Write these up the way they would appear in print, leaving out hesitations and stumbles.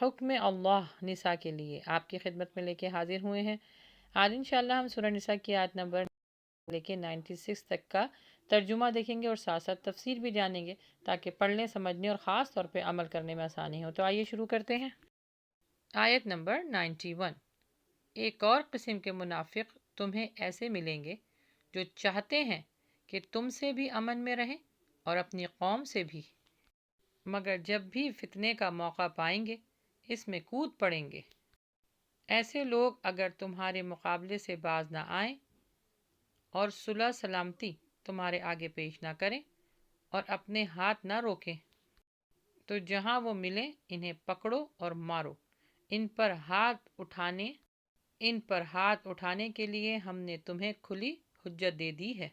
حکم اللہ نساء کے لیے آپ کی خدمت میں لے کے حاضر ہوئے ہیں۔ آج انشاءاللہ ہم سورہ نساء کی آیت نمبر لے کے 96 تک کا ترجمہ دیکھیں گے اور ساتھ ساتھ تفسیر بھی جانیں گے تاکہ پڑھنے سمجھنے اور خاص طور پہ عمل کرنے میں آسانی ہو۔ تو آئیے شروع کرتے ہیں۔ آیت نمبر 91۔ ایک اور قسم کے منافق تمہیں ایسے ملیں گے جو چاہتے ہیں کہ تم سے بھی امن میں رہیں اور اپنی قوم سے بھی، مگر جب بھی فتنے کا موقع پائیں گے اس میں کود پڑیں گے۔ ایسے لوگ اگر تمہارے مقابلے سے باز نہ آئیں اور صلح سلامتی تمہارے آگے پیش نہ کریں اور اپنے ہاتھ نہ روکیں تو جہاں وہ ملیں انہیں پکڑو اور مارو۔ ان پر ہاتھ اٹھانے کے لیے ہم نے تمہیں کھلی حجت دے دی ہے۔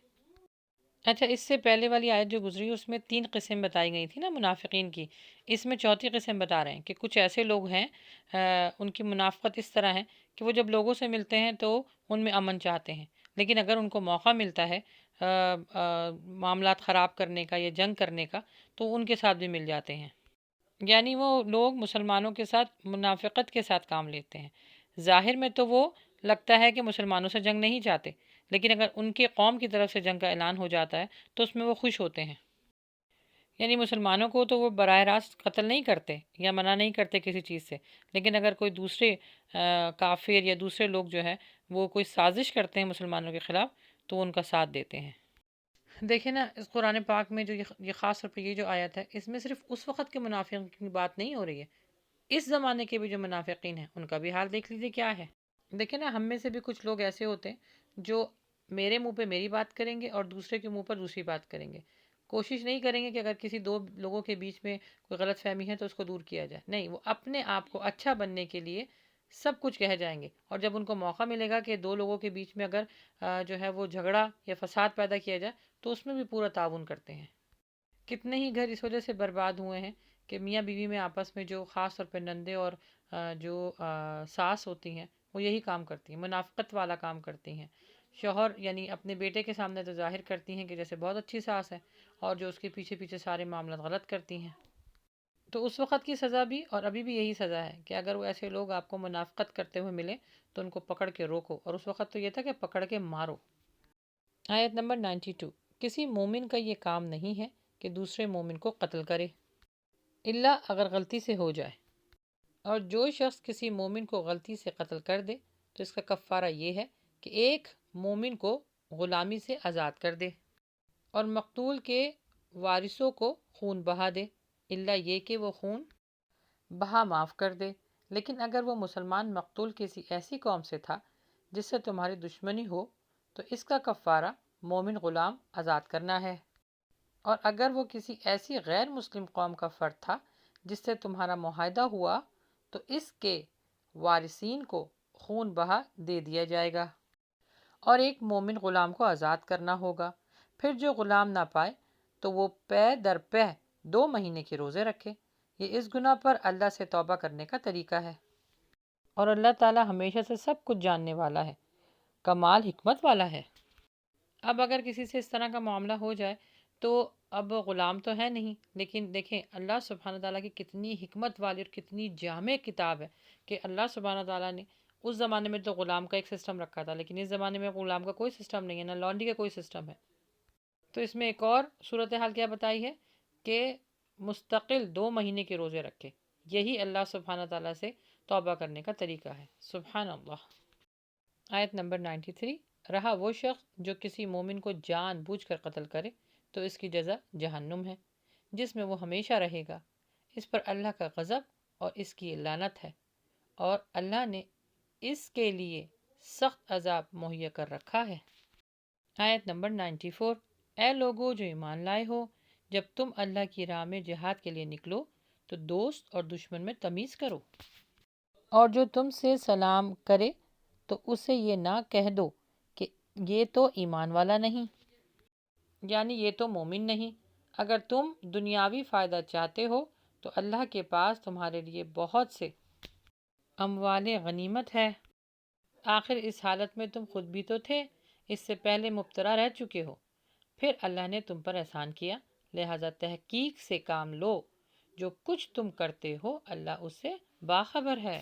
اچھا، اس سے پہلے والی آیت جو گزری اس میں 3 قسم بتائی گئی تھی نا منافقین کی، اس میں چوتھی قسم بتا رہے ہیں کہ کچھ ایسے لوگ ہیں ان کی منافقت اس طرح ہے کہ وہ جب لوگوں سے ملتے ہیں تو ان میں امن چاہتے ہیں، لیکن اگر ان کو موقع ملتا ہے معاملات خراب کرنے کا یا جنگ کرنے کا تو ان کے ساتھ بھی مل جاتے ہیں۔ یعنی وہ لوگ مسلمانوں کے ساتھ منافقت کے ساتھ کام لیتے ہیں۔ ظاہر میں تو وہ لگتا ہے کہ مسلمانوں سے جنگ نہیں چاہتے، لیکن اگر ان کے قوم کی طرف سے جنگ کا اعلان ہو جاتا ہے تو اس میں وہ خوش ہوتے ہیں۔ یعنی مسلمانوں کو تو وہ براہ راست قتل نہیں کرتے یا منع نہیں کرتے کسی چیز سے، لیکن اگر کوئی دوسرے کافر یا دوسرے لوگ جو ہے وہ کوئی سازش کرتے ہیں مسلمانوں کے خلاف تو وہ ان کا ساتھ دیتے ہیں۔ دیکھیں نا، اس قرآن پاک میں جو یہ خاص طور پہ یہ جو آیت ہے اس میں صرف اس وقت کے منافقین کی بات نہیں ہو رہی ہے، اس زمانے کے بھی جو منافقین ہیں ان کا بھی حال دیکھ لیجیے کیا ہے۔ دیکھیں نا، ہم میں سے بھی کچھ لوگ ایسے ہوتے ہیں جو میرے منہ پہ میری بات کریں گے اور دوسرے کے منہ پر دوسری بات کریں گے۔ کوشش نہیں کریں گے کہ اگر کسی دو لوگوں کے بیچ میں کوئی غلط فہمی ہے تو اس کو دور کیا جائے، نہیں، وہ اپنے آپ کو اچھا بننے کے لیے سب کچھ کہہ جائیں گے، اور جب ان کو موقع ملے گا کہ دو لوگوں کے بیچ میں اگر جو ہے وہ جھگڑا یا فساد پیدا کیا جائے تو اس میں بھی پورا تعاون کرتے ہیں۔ کتنے ہی گھر اس وجہ سے برباد ہوئے ہیں کہ میاں بیوی میں آپس میں جو خاص طور پہ نندے اور جو ساس ہوتی ہیں وہ یہی کام کرتی ہیں، منافقت والا کام کرتی ہیں۔ شوہر یعنی اپنے بیٹے کے سامنے تو ظاہر کرتی ہیں کہ جیسے بہت اچھی ساس ہے، اور جو اس کے پیچھے پیچھے سارے معاملات غلط کرتی ہیں۔ تو اس وقت کی سزا بھی اور ابھی بھی یہی سزا ہے کہ اگر وہ ایسے لوگ آپ کو منافقت کرتے ہوئے ملے تو ان کو پکڑ کے روکو، اور اس وقت تو یہ تھا کہ پکڑ کے مارو۔ آیت نمبر 92۔ کسی مومن کا یہ کام نہیں ہے کہ دوسرے مومن کو قتل کرے الا اگر غلطی سے ہو جائے، اور جو شخص کسی مومن کو غلطی سے قتل کر دے تو اس کا کفارہ یہ ہے کہ ایک مومن کو غلامی سے آزاد کر دے اور مقتول کے وارثوں کو خون بہا دے، الا یہ کہ وہ خون بہا معاف کر دے۔ لیکن اگر وہ مسلمان مقتول کسی ایسی قوم سے تھا جس سے تمہاری دشمنی ہو تو اس کا کفارہ مومن غلام آزاد کرنا ہے، اور اگر وہ کسی ایسی غیر مسلم قوم کا فرد تھا جس سے تمہارا معاہدہ ہوا تو اس کے وارثین کو خون بہا دے دیا جائے گا، اور ایک مومن غلام کو آزاد کرنا ہوگا۔ پھر جو غلام نہ پائے تو وہ پے در پے 2 مہینے کے روزے رکھے۔ یہ اس گناہ پر اللہ سے توبہ کرنے کا طریقہ ہے، اور اللہ تعالی ہمیشہ سے سب کچھ جاننے والا ہے، کمال حکمت والا ہے۔ اب اگر کسی سے اس طرح کا معاملہ ہو جائے تو اب غلام تو ہے نہیں، لیکن دیکھیں اللہ سبحانہ تعالیٰ کی کتنی حکمت والی اور کتنی جامع کتاب ہے کہ اللہ سبحانہ تعالیٰ نے اس زمانے میں تو غلام کا ایک سسٹم رکھا تھا، لیکن اس زمانے میں غلام کا کوئی سسٹم نہیں ہے، نہ لانڈی کا کوئی سسٹم ہے۔ تو اس میں ایک اور صورتحال کیا بتائی ہے کہ مستقل 2 مہینے کے روزے رکھے، یہی اللہ سبحانہ تعالیٰ سے توبہ کرنے کا طریقہ ہے۔ سبحان اللہ۔ آیت نمبر 93۔ رہا وہ شخص جو کسی مومن کو جان بوجھ کر قتل کرے تو اس کی جزا جہنم ہے جس میں وہ ہمیشہ رہے گا، اس پر اللہ کا غضب اور اس کی لعنت ہے، اور اللہ نے اس کے لیے سخت عذاب مہیا کر رکھا ہے۔ آیت نمبر 94۔ اے لوگو جو ایمان لائے ہو، جب تم اللہ کی راہ میں جہاد کے لیے نکلو تو دوست اور دشمن میں تمیز کرو، اور جو تم سے سلام کرے تو اسے یہ نہ کہہ دو کہ یہ تو ایمان والا نہیں، یعنی یہ تو مومن نہیں۔ اگر تم دنیاوی فائدہ چاہتے ہو تو اللہ کے پاس تمہارے لیے بہت سے اموال غنیمت ہے، آخر اس حالت میں تم خود بھی تو تھے، اس سے پہلے مبتلا رہ چکے ہو، پھر اللہ نے تم پر احسان کیا، لہذا تحقیق سے کام لو، جو کچھ تم کرتے ہو اللہ اس سے باخبر ہے۔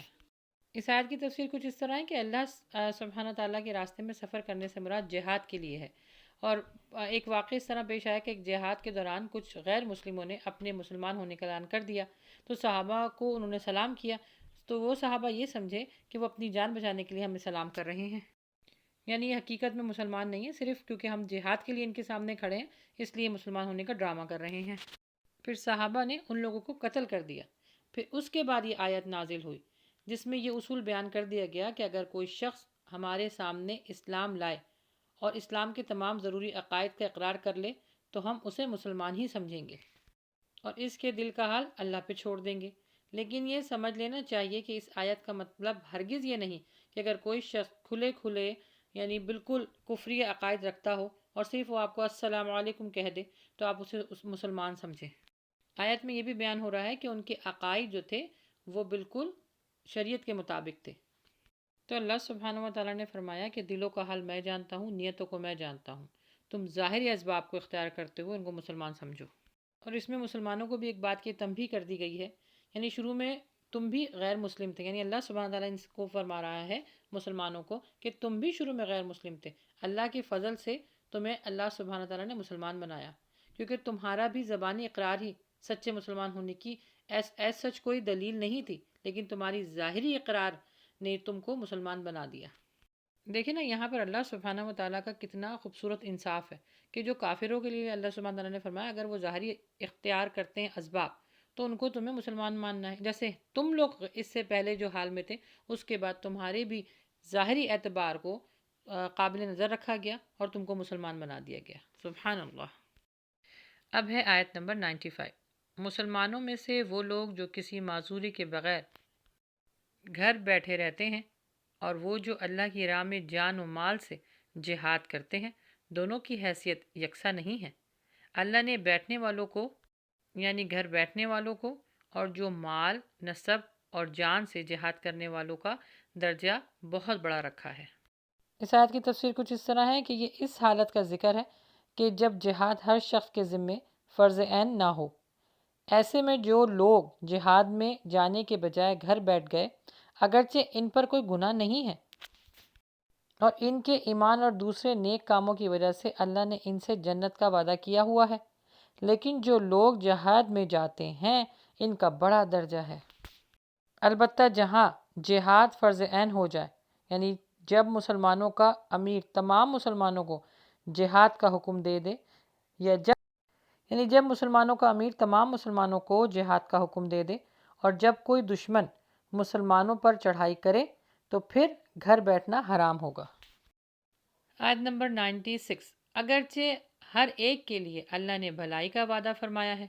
اس آیت کی تفسیر کچھ اس طرح ہے کہ اللہ سبحانہ تعالیٰ کے راستے میں سفر کرنے سے مراد جہاد کے لیے ہے، اور ایک واقعہ اس طرح پیش آیا کہ ایک جہاد کے دوران کچھ غیر مسلموں نے اپنے مسلمان ہونے کا اعلان کر دیا، تو صحابہ کو انہوں نے سلام کیا، تو وہ صحابہ یہ سمجھے کہ وہ اپنی جان بچانے کے لیے ہمیں سلام کر رہے ہیں، یعنی یہ حقیقت میں مسلمان نہیں ہے، صرف کیونکہ ہم جہاد کے لیے ان کے سامنے کھڑے ہیں اس لیے مسلمان ہونے کا ڈرامہ کر رہے ہیں۔ پھر صحابہ نے ان لوگوں کو قتل کر دیا۔ پھر اس کے بعد یہ آیت نازل ہوئی جس میں یہ اصول بیان کر دیا گیا کہ اگر کوئی شخص ہمارے سامنے اسلام لائے اور اسلام کے تمام ضروری عقائد کا اقرار کر لے تو ہم اسے مسلمان ہی سمجھیں گے اور اس کے دل کا حال اللہ پہ چھوڑ دیں گے۔ لیکن یہ سمجھ لینا چاہیے کہ اس آیت کا مطلب ہرگز یہ نہیں کہ اگر کوئی شخص کھلے کھلے یعنی بالکل کفری عقائد رکھتا ہو اور صرف وہ آپ کو السلام علیکم کہہ دے تو آپ اسے مسلمان سمجھیں۔ آیت میں یہ بھی بیان ہو رہا ہے کہ ان کے عقائد جو تھے وہ بالکل شریعت کے مطابق تھے۔ تو اللہ سبحانہ و تعالیٰ نے فرمایا کہ دلوں کا حال میں جانتا ہوں، نیتوں کو میں جانتا ہوں، تم ظاہری اسباب کو اختیار کرتے ہوئے ان کو مسلمان سمجھو۔ اور اس میں مسلمانوں کو بھی ایک بات کی تنبیہ کر دی گئی ہے، یعنی شروع میں تم بھی غیر مسلم تھے، یعنی اللہ سبحانہ تعالیٰ ان کو فرما رہا ہے مسلمانوں کو کہ تم بھی شروع میں غیر مسلم تھے، اللہ کے فضل سے تمہیں اللہ سبحانہ تعالیٰ نے مسلمان بنایا، کیونکہ تمہارا بھی زبانی اقرار ہی سچے مسلمان ہونے کی ایس سچ کوئی دلیل نہیں تھی، لیکن تمہاری ظاہری اقرار نے تم کو مسلمان بنا دیا۔ دیکھیں نا یہاں پر اللہ سبحانہ و تعالیٰ کا کتنا خوبصورت انصاف ہے کہ جو کافروں کے لیے اللہ سبحانہ تعالیٰ نے فرمایا اگر وہ ظاہری اختیار کرتے ہیں اسباب تو ان کو تمہیں مسلمان ماننا ہے، جیسے تم لوگ اس سے پہلے جو حال میں تھے اس کے بعد تمہارے بھی ظاہری اعتبار کو قابل نظر رکھا گیا اور تم کو مسلمان بنا دیا گیا۔ سبحان اللہ۔ اب ہے آیت نمبر 95۔ مسلمانوں میں سے وہ لوگ جو کسی معذوری کے بغیر گھر بیٹھے رہتے ہیں اور وہ جو اللہ کی راہ میں جان و مال سے جہاد کرتے ہیں دونوں کی حیثیت یکساں نہیں ہے۔ اللہ نے بیٹھنے والوں کو یعنی گھر بیٹھنے والوں کو اور جو مال نسب اور جان سے جہاد کرنے والوں کا درجہ بہت بڑا رکھا ہے۔ اس آیت کی تفسیر کچھ اس طرح ہے کہ یہ اس حالت کا ذکر ہے کہ جب جہاد ہر شخص کے ذمے فرض عین نہ ہو، ایسے میں جو لوگ جہاد میں جانے کے بجائے گھر بیٹھ گئے اگرچہ ان پر کوئی گناہ نہیں ہے اور ان کے ایمان اور دوسرے نیک کاموں کی وجہ سے اللہ نے ان سے جنت کا وعدہ کیا ہوا ہے، لیکن جو لوگ جہاد میں جاتے ہیں ان کا بڑا درجہ ہے۔ البتہ جہاں جہاد فرض عین ہو جائے، یعنی جب مسلمانوں کا امیر تمام مسلمانوں کو جہاد کا حکم دے دے جب مسلمانوں کا امیر تمام مسلمانوں کو جہاد کا حکم دے دے اور جب کوئی دشمن مسلمانوں پر چڑھائی کرے تو پھر گھر بیٹھنا حرام ہوگا۔ آیت نمبر 96۔ اگرچہ ہر ایک کے لیے اللہ نے بھلائی کا وعدہ فرمایا ہے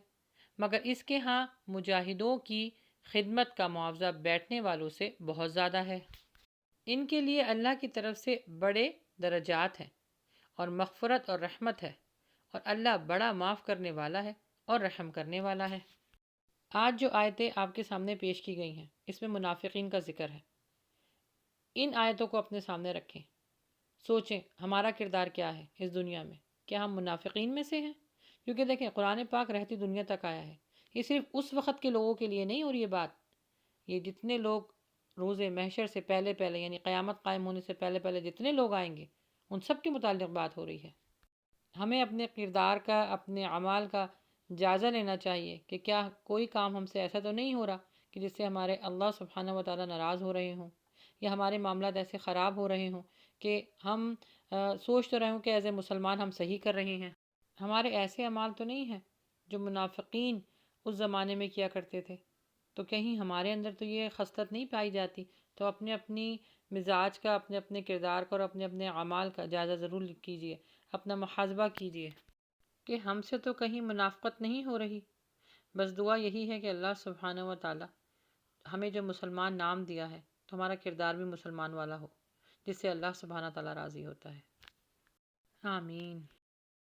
مگر اس کے ہاں مجاہدوں کی خدمت کا معاوضہ بیٹھنے والوں سے بہت زیادہ ہے۔ ان کے لیے اللہ کی طرف سے بڑے درجات ہیں اور مغفرت اور رحمت ہے اور اللہ بڑا معاف کرنے والا ہے اور رحم کرنے والا ہے۔ آج جو آیتیں آپ کے سامنے پیش کی گئی ہیں اس میں منافقین کا ذکر ہے۔ ان آیتوں کو اپنے سامنے رکھیں، سوچیں ہمارا کردار کیا ہے اس دنیا میں، کیا ہم منافقین میں سے ہیں؟ کیونکہ دیکھیں قرآن پاک رہتی دنیا تک آیا ہے، یہ صرف اس وقت کے لوگوں کے لیے نہیں، اور یہ بات یہ جتنے لوگ روز محشر سے پہلے یعنی قیامت قائم ہونے سے پہلے جتنے لوگ آئیں گے ان سب کے متعلق بات ہو رہی ہے۔ ہمیں اپنے کردار کا اپنے اعمال کا جائزہ لینا چاہیے کہ کیا کوئی کام ہم سے ایسا تو نہیں ہو رہا کہ جس سے ہمارے اللہ سبحانہ و تعالیٰ ناراض ہو رہے ہوں یا ہمارے معاملات ایسے خراب ہو رہے ہوں کہ ہم سوچ تو رہے ہوں کہ ایز اے مسلمان ہم صحیح کر رہے ہیں۔ ہمارے ایسے اعمال تو نہیں ہیں جو منافقین اس زمانے میں کیا کرتے تھے، تو کہیں ہمارے اندر تو یہ خصلت نہیں پائی جاتی؟ تو اپنے اپنی مزاج کا اپنے اپنے کردار کا اور اپنے اپنے اعمال کا جائزہ ضرور کیجئے، اپنا محاسبہ کیجئے کہ ہم سے تو کہیں منافقت نہیں ہو رہی۔ بس دعا یہی ہے کہ اللہ سبحانہ و تعالیٰ ہمیں جو مسلمان نام دیا ہے تو ہمارا کردار بھی مسلمان والا ہو جس سے اللہ سبحانہ تعالیٰ راضی ہوتا ہے۔ آمین۔